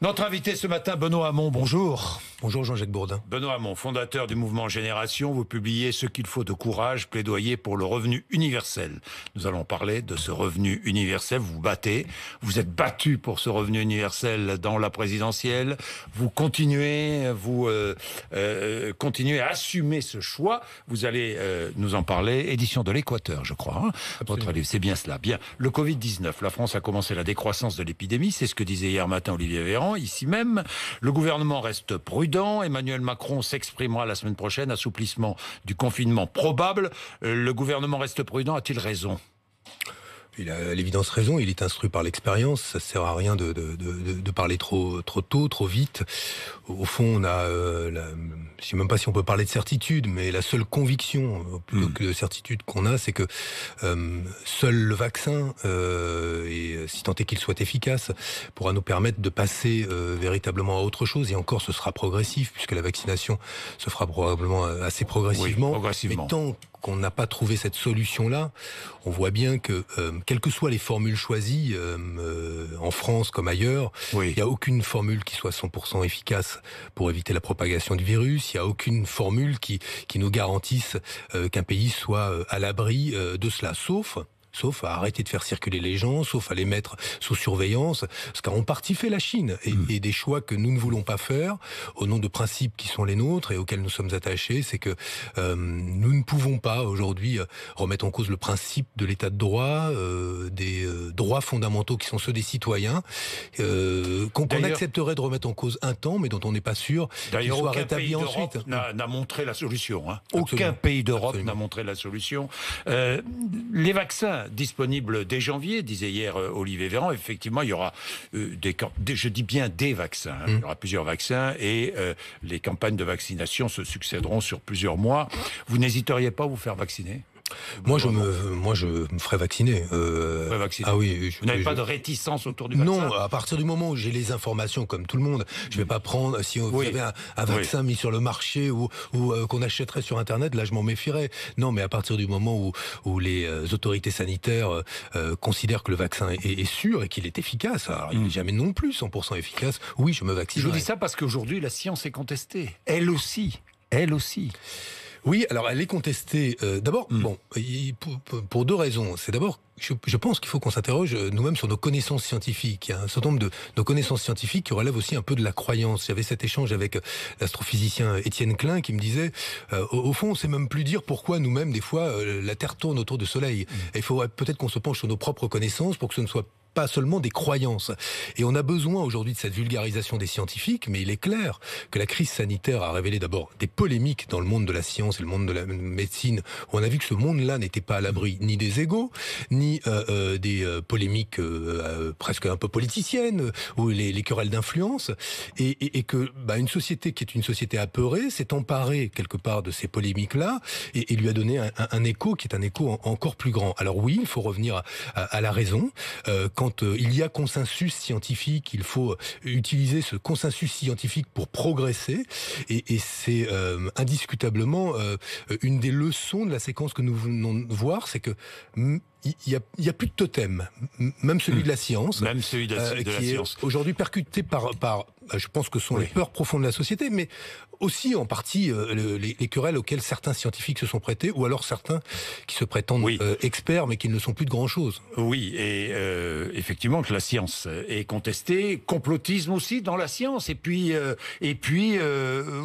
Notre invité ce matin, Benoît Hamon, bonjour. Bonjour Jean-Jacques Bourdin. Benoît Hamon, fondateur du mouvement Génération, vous publiez Ce qu'il faut de courage, plaidoyer pour le revenu universel. Nous allons parler de ce revenu universel, vous vous battez, vous êtes battu pour ce revenu universel dans la présidentielle, vous continuez à assumer ce choix, vous allez nous en parler, édition de l'Équateur je crois, hein, votre livre, c'est bien cela. Bien, le Covid-19, la France a commencé la décroissance de l'épidémie, c'est ce que disait hier matin Olivier Véran, ici même. Le gouvernement reste prudent. Emmanuel Macron s'exprimera la semaine prochaine. Assouplissement du confinement probable. Le gouvernement reste prudent. A-t-il raison ? Il a à l'évidence raison, il est instruit par l'expérience, ça sert à rien de parler trop tôt, trop vite. Au fond, on a, je sais même pas si on peut parler de certitude, mais la seule conviction, plutôt que de certitude qu'on a, c'est que seul le vaccin, et si tant est qu'il soit efficace, pourra nous permettre de passer véritablement à autre chose. Et encore, ce sera progressif, puisque la vaccination se fera probablement assez progressivement. Oui, progressivement. Mais tant qu'on n'a pas trouvé cette solution-là, on voit bien que, quelles que soient les formules choisies, en France comme ailleurs, il n'y a aucune formule qui soit 100% efficace pour éviter la propagation du virus. Il n'y a aucune formule qui nous garantisse qu'un pays soit à l'abri de cela, sauf à arrêter de faire circuler les gens, sauf à les mettre sous surveillance, ce qu'a en partie fait la Chine, et des choix que nous ne voulons pas faire, au nom de principes qui sont les nôtres et auxquels nous sommes attachés, c'est que nous ne pouvons pas aujourd'hui remettre en cause le principe de l'état de droit, des droits fondamentaux qui sont ceux des citoyens, qu'on accepterait de remettre en cause un temps, mais dont on n'est pas sûr qu'ils soient rétablis ensuite. N'a montré la solution. Hein. Aucun pays d'Europe n'a montré la solution. Les vaccins disponible dès janvier, disait hier Olivier Véran. Effectivement, il y aura je dis bien des vaccins. Hein. Il y aura plusieurs vaccins et les campagnes de vaccination se succéderont sur plusieurs mois. Vous n'hésiteriez pas à vous faire vacciner ? Moi, je me ferais vacciner. Ah oui. Vous n'avez pas de réticence autour du vaccin ? Non, à partir du moment où j'ai les informations, comme tout le monde, je vais pas prendre, si vous avez un vaccin mis sur le marché ou qu'on achèterait sur Internet, là, je m'en méfierais. Non, mais à partir du moment où les autorités sanitaires considèrent que le vaccin est sûr et qu'il est efficace, alors il n'est jamais non plus 100% efficace, oui, je me vaccinerai. Je vous dis ça parce qu'aujourd'hui, la science est contestée. Elle aussi. Oui, alors elle est contestée. D'abord, pour deux raisons. C'est d'abord, je pense qu'il faut qu'on s'interroge nous-mêmes sur nos connaissances scientifiques. Il y a un certain nombre de nos connaissances scientifiques qui relèvent aussi un peu de la croyance. J'avais cet échange avec l'astrophysicien Étienne Klein qui me disait, au fond, on sait même plus dire pourquoi nous-mêmes, des fois, la Terre tourne autour du Soleil. Et il faut peut-être qu'on se penche sur nos propres connaissances pour que ce ne soit pas seulement des croyances. Et on a besoin aujourd'hui de cette vulgarisation des scientifiques, mais il est clair que la crise sanitaire a révélé d'abord des polémiques dans le monde de la science et le monde de la médecine, où on a vu que ce monde-là n'était pas à l'abri ni des égos, ni des polémiques presque un peu politiciennes, ou les querelles d'influence, et que une société qui est une société apeurée s'est emparée quelque part de ces polémiques-là, et lui a donné un écho qui est un écho encore plus grand. Alors oui, il faut revenir à la raison. Quand il y a consensus scientifique, il faut utiliser ce consensus scientifique pour progresser. Et c'est indiscutablement une des leçons de la séquence que nous venons de voir, c'est que il y a plus de totem, même celui de la science, même celui de la qui science. est aujourd'hui percuté par je pense que ce sont les peurs profondes de la société, mais aussi en partie les querelles auxquelles certains scientifiques se sont prêtés, ou alors certains qui se prétendent experts, mais qui ne le sont plus de grand-chose. Oui, et effectivement que la science est contestée, complotisme aussi dans la science, et puis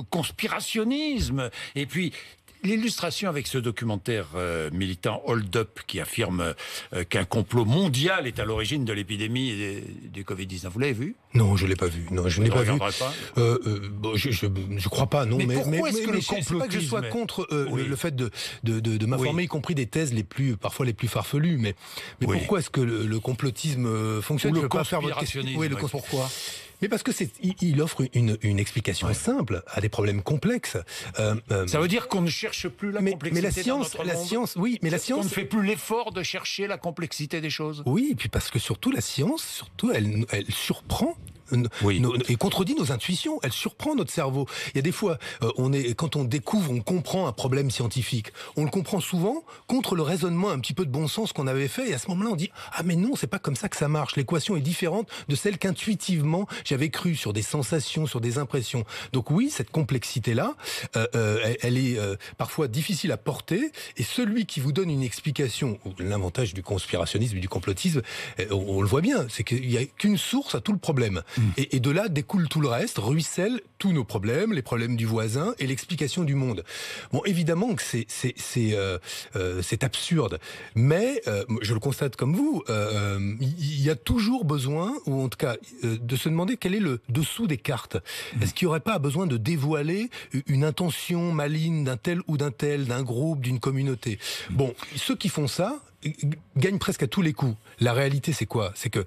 conspirationnisme, et puis l'illustration avec ce documentaire militant Hold Up qui affirme qu'un complot mondial est à l'origine de l'épidémie du Covid-19. Vous l'avez vu ? Non, je l'ai pas vu. Non, je ne l'ai pas vu. Pas Je crois pas. Non, mais le complotisme, c'est pas que je sois contre le fait de m'informer, y compris des thèses parfois les plus farfelues. Mais pourquoi est-ce que le complotisme fonctionne ? Ou le conspirationnisme. Oui, pourquoi ? Mais parce que il offre une explication simple à des problèmes complexes. Ça veut dire qu'on ne cherche plus la complexité. Mais la science, on ne fait plus l'effort de chercher la complexité des choses. Oui, et puis parce que surtout la science, elle surprend et contredit nos intuitions. Elle surprend notre cerveau. Il y a des fois, quand on découvre, on comprend un problème scientifique. On le comprend souvent contre le raisonnement un petit peu de bon sens qu'on avait fait. Et à ce moment-là, on dit ah mais non, c'est pas comme ça que ça marche. L'équation est différente de celle qu'intuitivement j'avais cru sur des sensations, sur des impressions. Donc oui, cette complexité-là, elle est parfois difficile à porter. Et celui qui vous donne une explication, l'avantage du conspirationnisme et du complotisme, on le voit bien, c'est qu'il n'y a qu'une source à tout le problème. Et de là découle tout le reste, ruissellent tous nos problèmes, les problèmes du voisin et l'explication du monde. Bon, évidemment que c'est absurde, mais je le constate comme vous, il y a toujours besoin, ou en tout cas, de se demander quel est le dessous des cartes. Est-ce qu'il n'y aurait pas besoin de dévoiler une intention maligne d'un tel ou d'un tel, d'un groupe, d'une communauté? Bon, ceux qui font ça gagnent presque à tous les coups. La réalité, c'est quoi? C'est que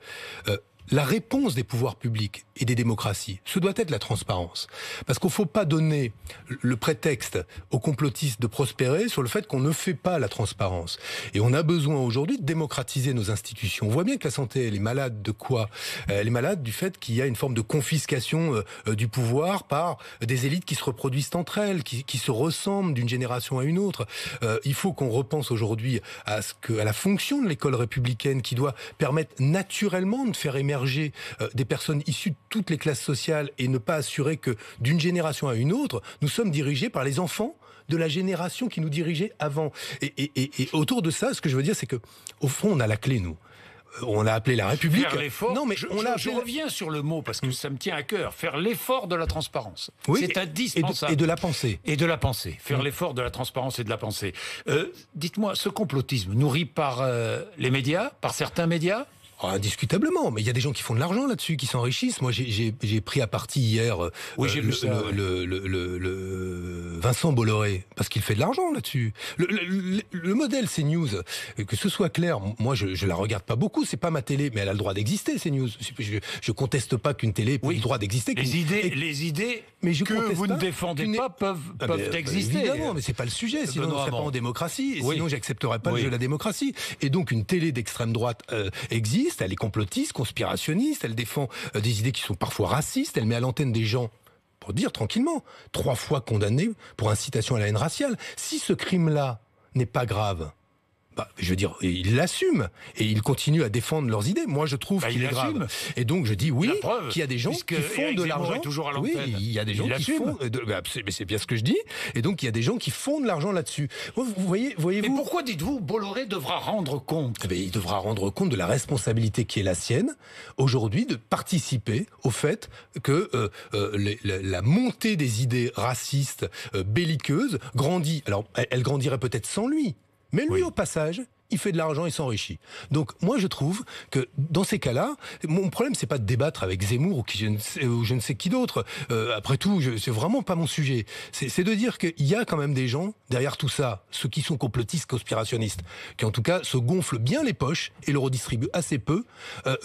la réponse des pouvoirs publics et des démocraties, ce doit être la transparence. Parce qu'il ne faut pas donner le prétexte aux complotistes de prospérer sur le fait qu'on ne fait pas la transparence. Et on a besoin aujourd'hui de démocratiser nos institutions. On voit bien que la santé, elle est malade de quoi? Elle est malade du fait qu'il y a une forme de confiscation du pouvoir par des élites qui se reproduisent entre elles, qui se ressemblent d'une génération à une autre. Il faut qu'on repense aujourd'hui à la fonction de l'école républicaine qui doit permettre naturellement de faire émerger des personnes issues de toutes les classes sociales et ne pas assurer que d'une génération à une autre, nous sommes dirigés par les enfants de la génération qui nous dirigeait avant. Et autour de ça, ce que je veux dire, c'est que au fond, on a la clé, nous. On l'a appelé la République. Faire l'effort. Non, mais je reviens sur le mot parce que ça me tient à cœur. Faire l'effort de la transparence. Oui, c'est indispensable. Et de la pensée. Et de la pensée. Faire l'effort de la transparence et de la pensée. Dites-moi, ce complotisme nourri par les médias, par certains médias? Indiscutablement, mais il y a des gens qui font de l'argent là-dessus, qui s'enrichissent. Moi, j'ai pris à partie hier le Vincent Bolloré, parce qu'il fait de l'argent là-dessus. Le modèle CNews, que ce soit clair, moi je la regarde pas beaucoup, c'est pas ma télé, mais elle a le droit d'exister, CNews. Je conteste pas qu'une télé ait le droit d'exister. Les idées mais que vous ne défendez pas peuvent exister. Évidemment, mais c'est pas le sujet, sinon on ne serait pas en démocratie, et sinon j'accepterais pas le jeu de la démocratie. Et donc une télé d'extrême droite existe. Elle est complotiste, conspirationniste, elle défend des idées qui sont parfois racistes, elle met à l'antenne des gens, pour dire tranquillement, 3 fois condamnés pour incitation à la haine raciale. Si ce crime-là n'est pas grave, je veux dire, il l'assume et il continue à défendre leurs idées. Moi, je trouve qu'il est grave. Et donc, je dis oui, qu'il y a des gens qui font de l'argent. Oui, il y a des gens qui font. Mais c'est bien ce que je dis. Et donc, il y a des gens qui font de l'argent là-dessus. Vous voyez-vous. Mais pourquoi dites-vous Bolloré devra rendre compte? Il devra rendre compte de la responsabilité qui est la sienne aujourd'hui de participer au fait que la montée des idées racistes, belliqueuses, grandit. Alors, elle grandirait peut-être sans lui. Mais lui, au passage, il fait de l'argent et s'enrichit. Donc, moi, je trouve que dans ces cas-là, mon problème, c'est pas de débattre avec Zemmour ou je ne sais qui d'autre. Après tout, c'est vraiment pas mon sujet. C'est de dire qu'il y a quand même des gens derrière tout ça, ceux qui sont complotistes, conspirationnistes, qui en tout cas se gonflent bien les poches et le redistribuent assez peu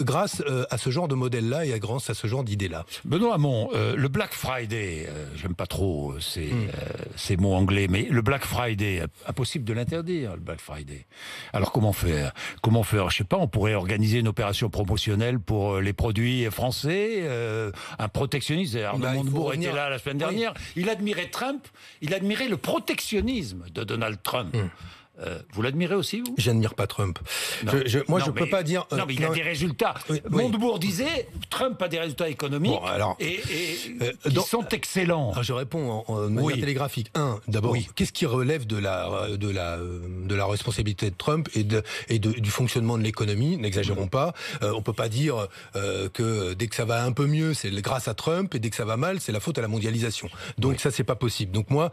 grâce à ce genre de modèle-là et grâce à ce genre d'idées-là. Benoît Hamon, le Black Friday, j'aime pas trop ces mots anglais, mais le Black Friday, impossible de l'interdire, le Black Friday. Alors comment faire? Je sais pas, on pourrait organiser une opération promotionnelle pour les produits français, un protectionnisme. Arnaud Montebourg était là la semaine dernière. Il admirait Trump, il admirait le protectionnisme de Donald Trump. Vous l'admirez aussi, vous? J'admire pas Trump. Moi, je peux pas dire... non, mais il a des résultats. Montebourg disait, Trump a des résultats économiques qui sont excellents. Alors, je réponds en manière télégraphique. D'abord, qu'est-ce qui relève de la responsabilité de Trump et du fonctionnement de l'économie? N'exagérons pas. On peut pas dire que dès que ça va un peu mieux, c'est grâce à Trump, et dès que ça va mal, c'est la faute à la mondialisation. Donc ça, c'est pas possible. Donc moi,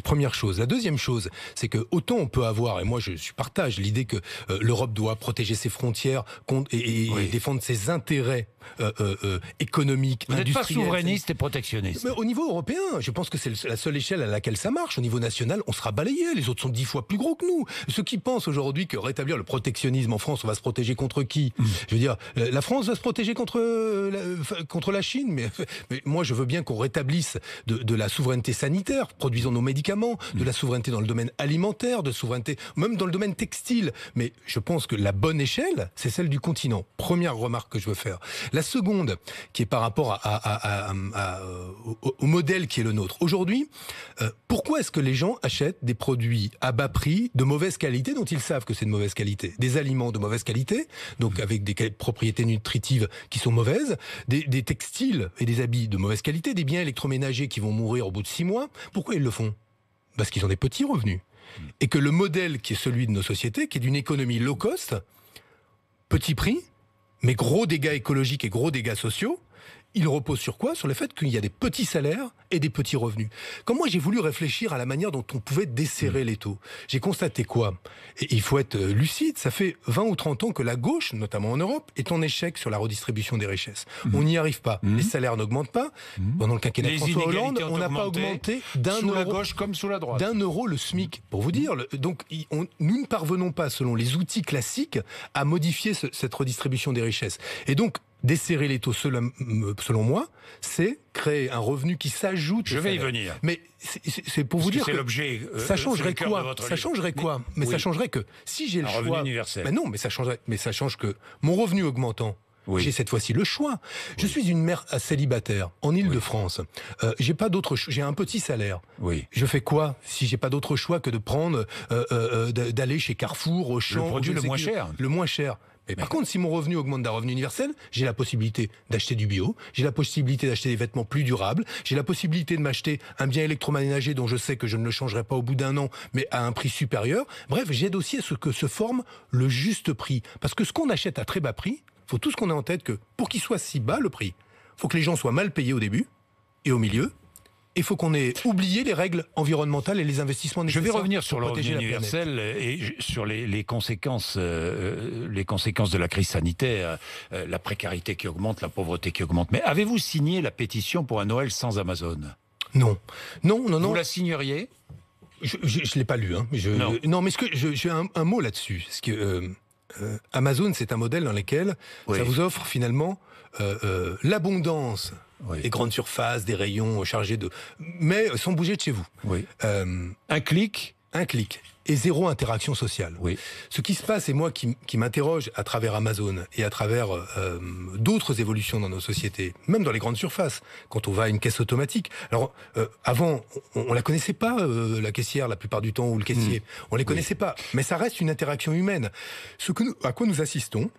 première chose. La deuxième chose, c'est que autant on peut avoir, et moi je partage l'idée que l'Europe doit protéger ses frontières et défendre ses intérêts économiques, industriels. Vous n'êtes pas souverainiste et protectionniste. Mais au niveau européen, je pense que c'est la seule échelle à laquelle ça marche. Au niveau national, on sera balayé. Les autres sont 10 fois plus gros que nous. Ceux qui pensent aujourd'hui que rétablir le protectionnisme en France, on va se protéger contre qui? Je veux dire, la France va se protéger contre la Chine, mais moi je veux bien qu'on rétablisse de la souveraineté sanitaire, produisons nos médicaments, de la souveraineté dans le domaine alimentaire, de souveraineté c'est même dans le domaine textile. Mais je pense que la bonne échelle, c'est celle du continent. Première remarque que je veux faire. La seconde, qui est par rapport au modèle qui est le nôtre. Aujourd'hui, pourquoi est-ce que les gens achètent des produits à bas prix, de mauvaise qualité, dont ils savent que c'est de mauvaise qualité? Des aliments de mauvaise qualité, donc avec des propriétés nutritives qui sont mauvaises, des textiles et des habits de mauvaise qualité, des biens électroménagers qui vont mourir au bout de 6 mois. Pourquoi ils le font? Parce qu'ils ont des petits revenus. Et que le modèle qui est celui de nos sociétés, qui est d'une économie low cost, petit prix, mais gros dégâts écologiques et gros dégâts sociaux, il repose sur quoi? Sur le fait qu'il y a des petits salaires et des petits revenus. Quand moi j'ai voulu réfléchir à la manière dont on pouvait desserrer les taux, j'ai constaté quoi? Et il faut être lucide, ça fait 20 ou 30 ans que la gauche, notamment en Europe, est en échec sur la redistribution des richesses. On n'y arrive pas. Les salaires n'augmentent pas. Pendant le quinquennat de François Hollande, on n'a pas augmenté sous la gauche comme sous la droite. d'€1 le SMIC, pour vous dire. Donc nous ne parvenons pas, selon les outils classiques, à modifier cette redistribution des richesses. Et donc, desserrer les taux, selon moi, c'est créer un revenu qui s'ajoute. Je vais y venir. Mais c'est pour vous dire que l'objet. Ça changerait quoi? Ça changerait quoi? Mais ça changerait que si j'ai le choix. Revenu universel. Mais non, mais ça changerait. Mais ça change que mon revenu augmentant. J'ai cette fois-ci le choix. Je suis une mère célibataire en Île-de-France. J'ai pas d'autre. J'ai un petit salaire. Je fais quoi si j'ai pas d'autre choix que de prendre, d'aller chez Carrefour, Auchan, le produit le moins cher. Le moins cher. Mais par contre, si mon revenu augmente d'un revenu universel, j'ai la possibilité d'acheter du bio, j'ai la possibilité d'acheter des vêtements plus durables, j'ai la possibilité de m'acheter un bien électroménager dont je sais que je ne le changerai pas au bout d'un an, mais à un prix supérieur. Bref, j'aide aussi à ce que se forme le juste prix. Parce que ce qu'on achète à très bas prix, faut tous qu'on ait en tête que pour qu'il soit si bas le prix, faut que les gens soient mal payés au début et au milieu. Il faut qu'on ait oublié les règles environnementales et les investissements nécessaires. Je vais revenir sur le revenu universel et sur les conséquences de la crise sanitaire, la précarité qui augmente, la pauvreté qui augmente. Mais avez-vous signé la pétition pour un Noël sans Amazon? Non. Vous la signeriez? Je l'ai pas lu. Hein. Non, mais j'ai un mot là-dessus. Parce que Amazon, c'est un modèle dans lequel ça vous offre finalement l'abondance. Des grandes surfaces, des rayons chargés de... Mais sans bouger de chez vous. Un clic et zéro interaction sociale. Ce qui se passe, et moi qui m'interroge à travers Amazon et à travers d'autres évolutions dans nos sociétés, même dans les grandes surfaces, quand on va à une caisse automatique. Alors, avant, on la connaissait pas, la caissière, la plupart du temps, ou le caissier. On les connaissait pas. Mais ça reste une interaction humaine. À quoi nous assistons,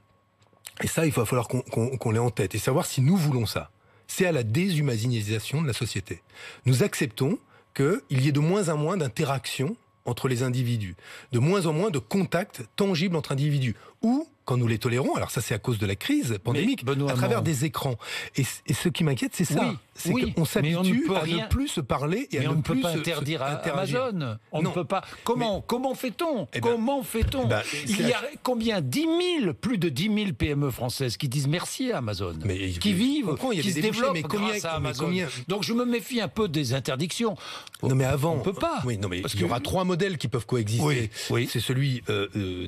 et ça, il va falloir qu'on l'ait en tête, et savoir si nous voulons ça. C'est à la déshumanisation de la société. Nous acceptons qu'il y ait de moins en moins d'interactions entre les individus, de moins en moins de contacts tangibles entre individus, ou, quand nous les tolérons, alors ça c'est à cause de la crise pandémique, à travers des écrans. Et ce qui m'inquiète, c'est ça. C'est qu'on s'habitue à ne plus se parler et à ne plus interdire à Amazon. On ne peut pas. Comment fait-on? Comment fait-on? Il y a combien? Plus de 10 000 PME françaises qui disent merci à Amazon, qui vivent, qui se développent grâce à Amazon. Donc je me méfie un peu des interdictions. Non mais avant, on peut pas. Parce qu'il y aura 3 modèles qui peuvent coexister. C'est celui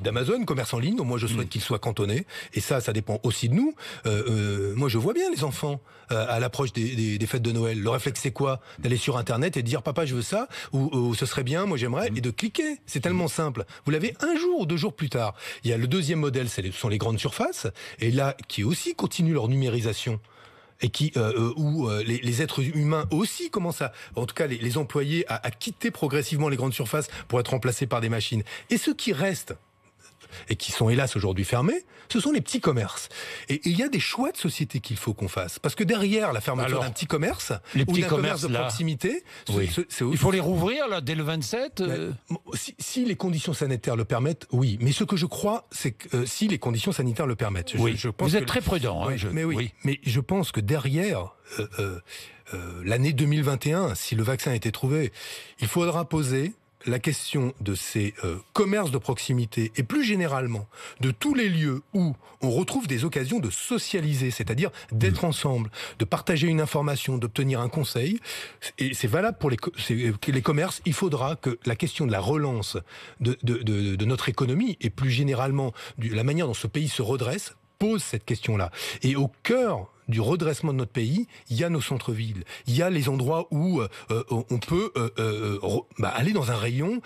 d'Amazon, commerce en ligne, dont moi je souhaite qu'il soit cantonné. Et ça dépend aussi de nous. Moi je vois bien les enfants à l'approche des fêtes de Noël. Le réflexe c'est quoi? D'aller sur Internet et de dire papa je veux ça, ou ce serait bien, moi j'aimerais, et de cliquer. C'est tellement simple. Vous l'avez un jour ou 2 jours plus tard. Il y a le deuxième modèle, ce sont les grandes surfaces, et là qui aussi continuent leur numérisation. Et où les êtres humains aussi commencent en tout cas les employés, à quitter progressivement les grandes surfaces pour être remplacés par des machines. Et ceux qui restent, et qui sont hélas aujourd'hui fermés, ce sont les petits commerces. Et il y a des choix de société qu'il faut qu'on fasse. Parce que derrière la fermeture d'un petit commerce, ou d'un commerce de proximité, il faut les rouvrir là, dès le 27 si les conditions sanitaires le permettent, oui. Mais ce que je crois, c'est que si les conditions sanitaires le permettent... Je pense vous êtes très prudent. Mais je pense que derrière... l'année 2021, si le vaccin a été trouvé, il faudra poser la question de ces commerces de proximité et plus généralement de tous les lieux où on retrouve des occasions de socialiser, c'est-à-dire d'être ensemble, de partager une information, d'obtenir un conseil. Et c'est valable pour les commerces. Il faudra que la question de la relance de notre économie et plus généralement la manière dont ce pays se redresse pose cette question-là. Et au cœur du redressement de notre pays, il y a nos centres-villes, il y a les endroits où on peut aller dans un rayon,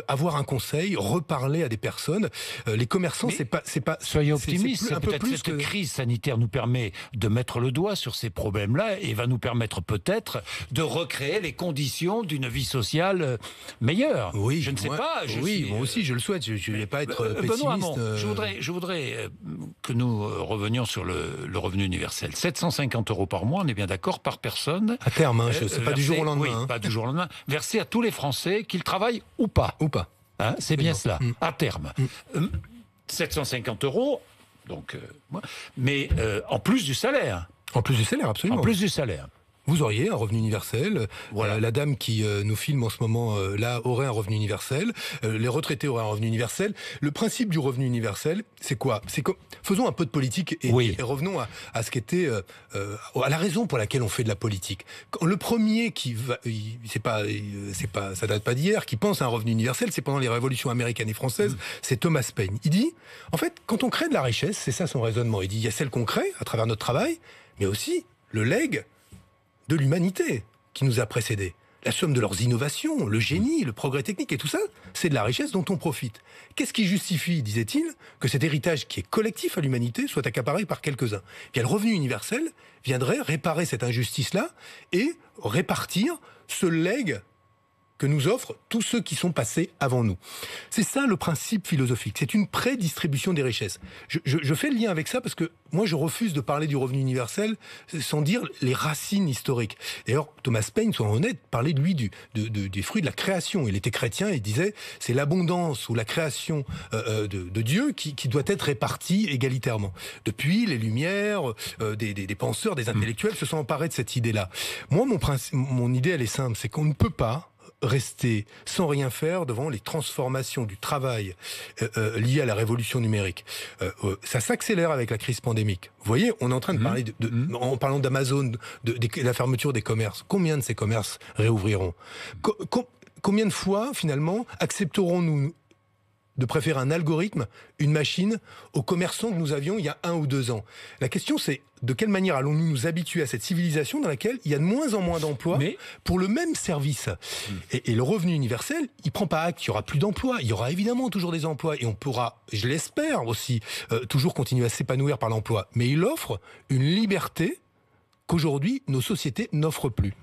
avoir un conseil, reparler à des personnes. Les commerçants, c'est pas. Soyez optimistes. Un peu plus cette crise sanitaire nous permet de mettre le doigt sur ces problèmes-là et va nous permettre peut-être de recréer les conditions d'une vie sociale meilleure. Oui, je ne sais pas. Moi aussi, je le souhaite. Je ne vais pas être pessimiste. Benoît Hamon, je voudrais que nous revenions sur le revenu universel. 750 € par mois, on est bien d'accord, par personne. À terme, c'est pas du jour au lendemain. Oui, pas du jour au lendemain. Versé à tous les Français, qu'ils travaillent ou pas. Ou pas. Hein, c'est bien cela, à terme. 750 €, donc, mais en plus du salaire. En plus du salaire, absolument. En plus du salaire. Vous auriez un revenu universel. Voilà. La dame qui nous filme en ce moment là aurait un revenu universel. Les retraités auraient un revenu universel. Le principe du revenu universel, c'est quoi? Faisons un peu de politique et revenons à ce qu'était à la raison pour laquelle on fait de la politique. Le premier ça date pas d'hier, qui pense à un revenu universel, c'est pendant les révolutions américaines et françaises, c'est Thomas Paine. Il dit, en fait, quand on crée de la richesse, c'est ça son raisonnement. Il dit, il y a celle qu'on crée à travers notre travail, mais aussi le legs de l'humanité qui nous a précédés. La somme de leurs innovations, le génie, le progrès technique et tout ça, c'est de la richesse dont on profite. Qu'est-ce qui justifie, disait-il, que cet héritage qui est collectif à l'humanité soit accaparé par quelques-uns? Bien, le revenu universel viendrait réparer cette injustice-là et répartir ce legs que nous offrent tous ceux qui sont passés avant nous. C'est ça le principe philosophique, c'est une prédistribution des richesses. Je fais le lien avec ça parce que moi je refuse de parler du revenu universel sans dire les racines historiques. D'ailleurs, Thomas Paine, soyons honnêtes, parlait de lui des fruits de la création. Il était chrétien et il disait c'est l'abondance ou la création de Dieu qui doit être répartie égalitairement. Depuis, les Lumières, des penseurs, des intellectuels se sont emparés de cette idée-là. Moi, mon idée, elle est simple, c'est qu'on ne peut pas rester sans rien faire devant les transformations du travail liées à la révolution numérique. Ça s'accélère avec la crise pandémique. Vous voyez, on est en train de parler, en parlant d'Amazon, de la fermeture des commerces. Combien de ces commerces réouvriront? Combien de fois, finalement, accepterons-nous de préférer un algorithme, une machine, aux commerçants que nous avions il y a 1 ou 2 ans. La question, c'est de quelle manière allons-nous nous habituer à cette civilisation dans laquelle il y a de moins en moins d'emplois pour le même service. Et le revenu universel, il prend pas acte qu'il y aura plus d'emplois. Il y aura évidemment toujours des emplois et on pourra, je l'espère aussi, toujours continuer à s'épanouir par l'emploi. Mais il offre une liberté qu'aujourd'hui nos sociétés n'offrent plus.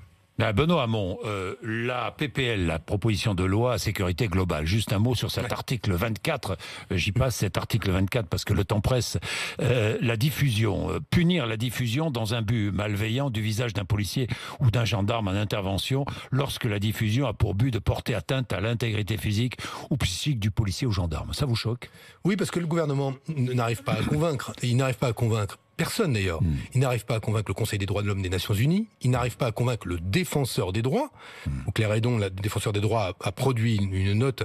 Benoît Hamon, la PPL, la proposition de loi à sécurité globale, juste un mot sur cet article 24, j'y passe cet article 24 parce que le temps presse, la diffusion, punir la diffusion dans un but malveillant du visage d'un policier ou d'un gendarme en intervention lorsque la diffusion a pour but de porter atteinte à l'intégrité physique ou psychique du policier ou gendarme. Ça vous choque? Oui, parce que le gouvernement n'arrive pas à convaincre, il n'arrive pas à convaincre personne d'ailleurs. Il n'arrive pas à convaincre le Conseil des droits de l'homme des Nations Unies. Il n'arrive pas à convaincre le défenseur des droits. Claire Hédon, le défenseur des droits, a produit une note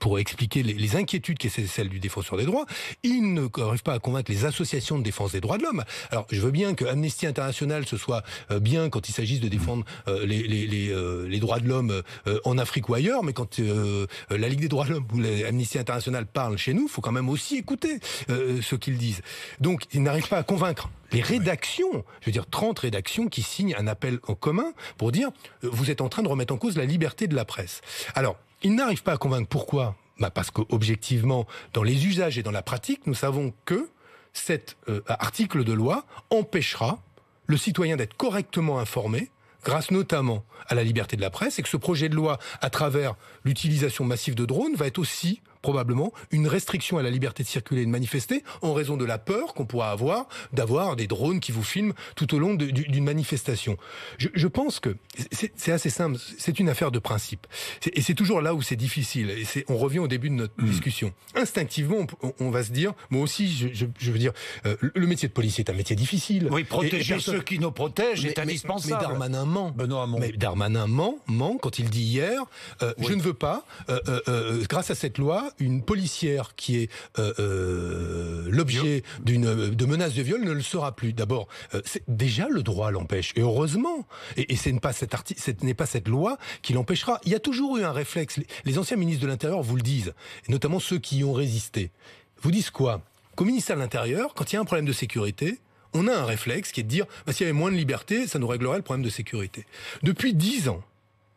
pour expliquer les inquiétudes qui est celle du défenseur des droits. Il n'arrive pas à convaincre les associations de défense des droits de l'homme. Alors, je veux bien que Amnesty International ce soit bien quand il s'agisse de défendre les droits de l'homme en Afrique ou ailleurs, mais quand la Ligue des droits de l'homme ou Amnesty International parle chez nous, il faut quand même aussi écouter ce qu'ils disent. Donc, il n'arrive pas à convaincre les rédactions, je veux dire 30 rédactions qui signent un appel en commun pour dire vous êtes en train de remettre en cause la liberté de la presse. Alors, ils n'arrivent pas à convaincre. Pourquoi? Parce qu'objectivement, dans les usages et dans la pratique, nous savons que cet article de loi empêchera le citoyen d'être correctement informé, grâce notamment à la liberté de la presse, et que ce projet de loi, à travers l'utilisation massive de drones, va être aussi probablement une restriction à la liberté de circuler et de manifester en raison de la peur qu'on pourra avoir d'avoir des drones qui vous filment tout au long d'une manifestation. Je pense que c'est assez simple, c'est une affaire de principe. Et c'est toujours là où c'est difficile. Et on revient au début de notre discussion. Instinctivement, on va se dire, moi aussi, je veux dire, le métier de policier est un métier difficile. Oui, protéger ceux qui nous protègent est indispensable. Mais Darmanin ment. Benoît Hamon. Mais Darmanin ment quand il dit hier, je ne veux pas, grâce à cette loi, une policière qui est l'objet de menaces de viol ne le sera plus. D'abord, déjà le droit l'empêche, et heureusement. Et ce n'est pas cette loi qui l'empêchera. Il y a toujours eu un réflexe. Les anciens ministres de l'Intérieur vous le disent, et notamment ceux qui y ont résisté. Vous disent quoi? Qu'au ministère de l'Intérieur, quand il y a un problème de sécurité, on a un réflexe qui est de dire s'il y avait moins de liberté, ça nous réglerait le problème de sécurité. Depuis 10 ans,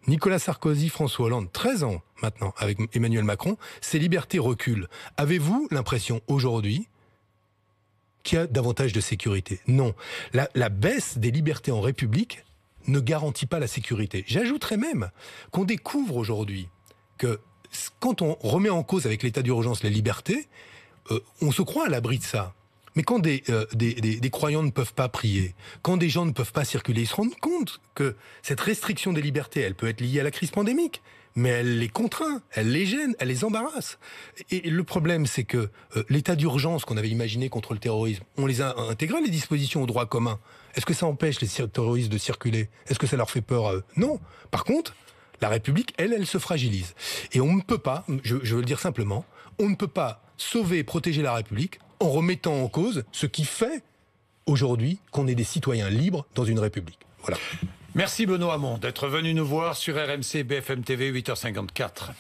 Nicolas Sarkozy, François Hollande, 13 ans maintenant avec Emmanuel Macron, ces libertés reculent. Avez-vous l'impression aujourd'hui qu'il y a davantage de sécurité? Non. La baisse des libertés en République ne garantit pas la sécurité. J'ajouterais même qu'on découvre aujourd'hui que quand on remet en cause avec l'état d'urgence les libertés, on se croit à l'abri de ça. Mais quand des croyants ne peuvent pas prier, quand des gens ne peuvent pas circuler, ils se rendent compte que cette restriction des libertés, elle peut être liée à la crise pandémique, mais elle les contraint, elle les gêne, elle les embarrasse. Et le problème, c'est que l'état d'urgence qu'on avait imaginé contre le terrorisme, on les a intégré les dispositions au droit commun. Est-ce que ça empêche les terroristes de circuler? Est-ce que ça leur fait peur à eux? Non. Par contre, la République, elle se fragilise. Et on ne peut pas, je veux le dire simplement, on ne peut pas sauver et protéger la République en remettant en cause ce qui fait aujourd'hui qu'on est des citoyens libres dans une République. Voilà. Merci Benoît Hamon d'être venu nous voir sur RMC BFM TV 8h54.